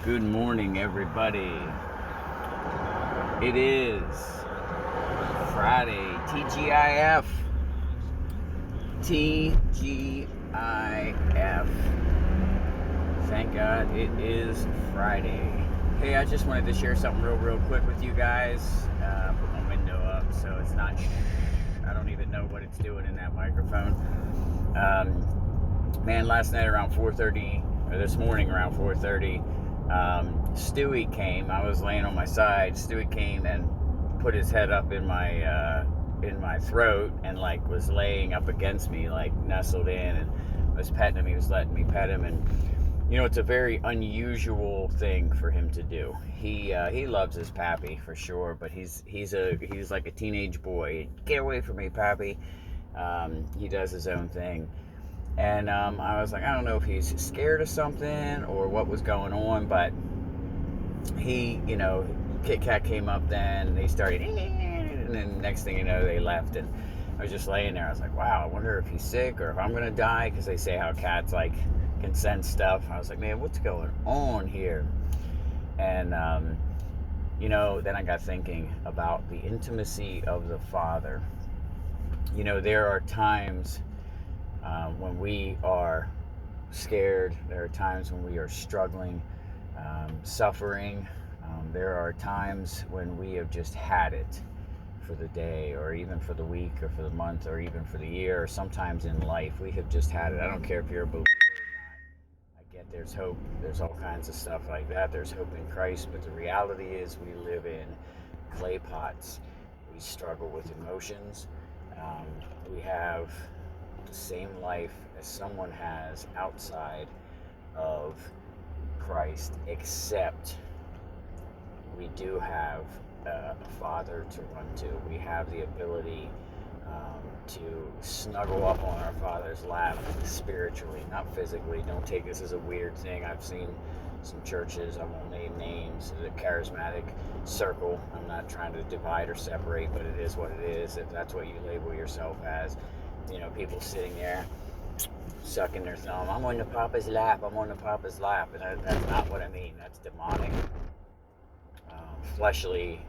Good morning, everybody. It is Friday. TGIF. TGIF. Thank God it is Friday. Hey, I just wanted to share something real quick with you guys. Put my window up so it's not I don't even know what it's doing in that microphone. Man, last night around 4:30, or this morning around 4:30, Stewie came. I was laying on my side. Stewie came and put his head up in my throat and was laying up against me, nestled in, and I was petting him. He was letting me pet him, and it's a very unusual thing for him to do. He loves his pappy for sure, but he's like a teenage boy. Get away from me, pappy. He does his own thing. And I was like, I don't know if he's scared of something or what was going on, but Kit Kat came up then, they started, and then next thing you know, they left, and I was just laying there. I was like, wow, I wonder if he's sick or if I'm going to die, because they say how cats, can sense stuff. I was like, man, what's going on here? And, then I got thinking about the intimacy of the Father. There are times when we are scared. There are times when we are struggling, suffering. There are times when we have just had it for the day, or even for the week, or for the month, or even for the year, or sometimes in life. We have just had it. I don't care if you're a believer or not. I get there's hope. There's all kinds of stuff like that. There's hope in Christ, but the reality is we live in clay pots. We struggle with emotions. We have the same life as someone has outside of Christ, except we do have a Father to run to. We have the ability to snuggle up on our Father's lap spiritually, not physically. Don't take this as a weird thing. I've seen some churches, I won't name names, the charismatic circle. I'm not trying to divide or separate, but it is what it is. If that's what you label yourself as, people sitting there sucking their thumb. I'm on the Papa's lap. I'm on the Papa's lap, and that's not what I mean. That's demonic, fleshly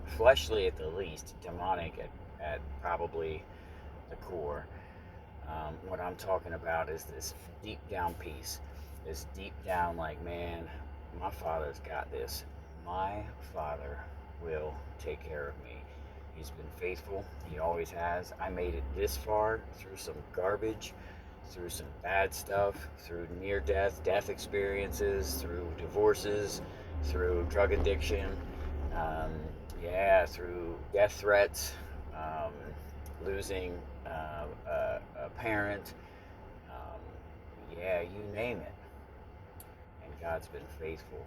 at the least, demonic at probably the core. What I'm talking about is this deep down peace, this deep down man, my Father's got this. My Father will take care of me. He's been faithful. He always has. I made it this far through some garbage, through some bad stuff, through death experiences, through divorces, through drug addiction, through death threats, losing a parent, you name it. And God's been faithful.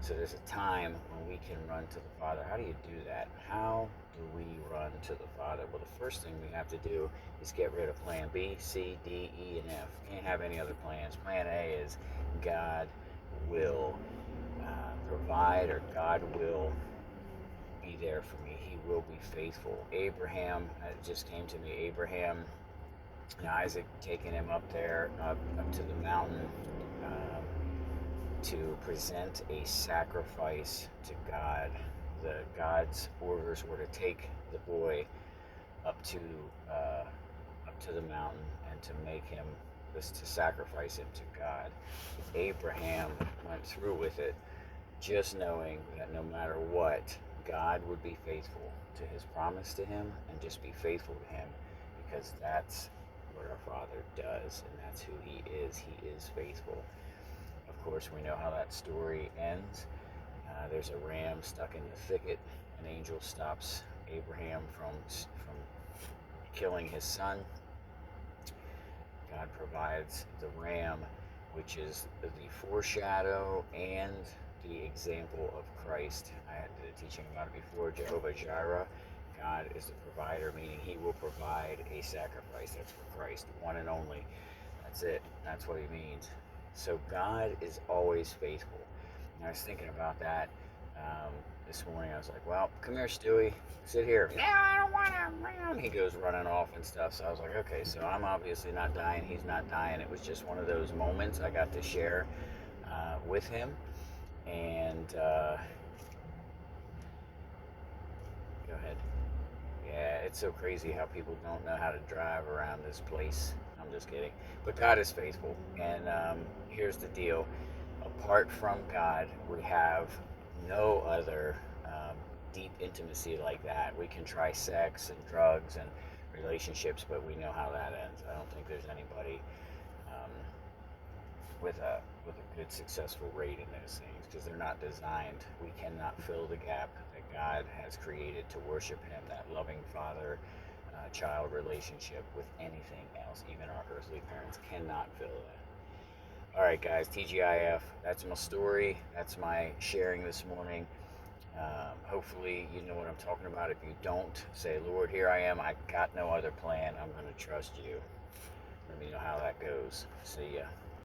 So there's a time when we can run to the Father. How do you do that? How do we run to the Father? Well, the first thing we have to do is get rid of plan B, C, D, E, and F. Can't have any other plans. Plan A is God will provide, or God will be there for me. He will be faithful. Abraham, it just came to me, Abraham and Isaac taking him up there, up to the mountain, to present a sacrifice to God. God's orders were to take the boy up to the mountain and to make him to sacrifice him to God. Abraham went through with it, just knowing that no matter what, God would be faithful to his promise to him, and just be faithful to him, because that's what our Father does, and that's who he is. He is faithful. Of course, we know how that story ends. There's a ram stuck in the thicket. An angel stops Abraham from killing his son. God provides the ram, which is the foreshadow and the example of Christ. I had the teaching about it before. Jehovah Jireh. God is the provider, meaning he will provide a sacrifice. That's for Christ, one and only. That's it. That's what he means. So God is always faithful. And I was thinking about that this morning. I was like, well, come here, Stewie. Sit here. No, I don't want to. He goes running off and stuff. So I was like, okay, so I'm obviously not dying. He's not dying. It was just one of those moments I got to share with him. And go ahead. Yeah, it's so crazy how people don't know how to drive around this place. I'm just kidding. But God is faithful. And here's the deal: apart from God, we have no other deep intimacy like that. We can try sex and drugs and relationships, but we know how that ends. I don't think there's anybody um, with a good successful rate in those things because they're not designed. We cannot fill the gap that God has created to worship Him, that loving father child relationship, with anything else. Even our earthly parents cannot fill that. All right, guys, TGIF, that's my story. That's my sharing this morning. Hopefully, you know what I'm talking about. If you don't, say, Lord, here I am. I got no other plan. I'm going to trust you. Let me know how that goes. See ya.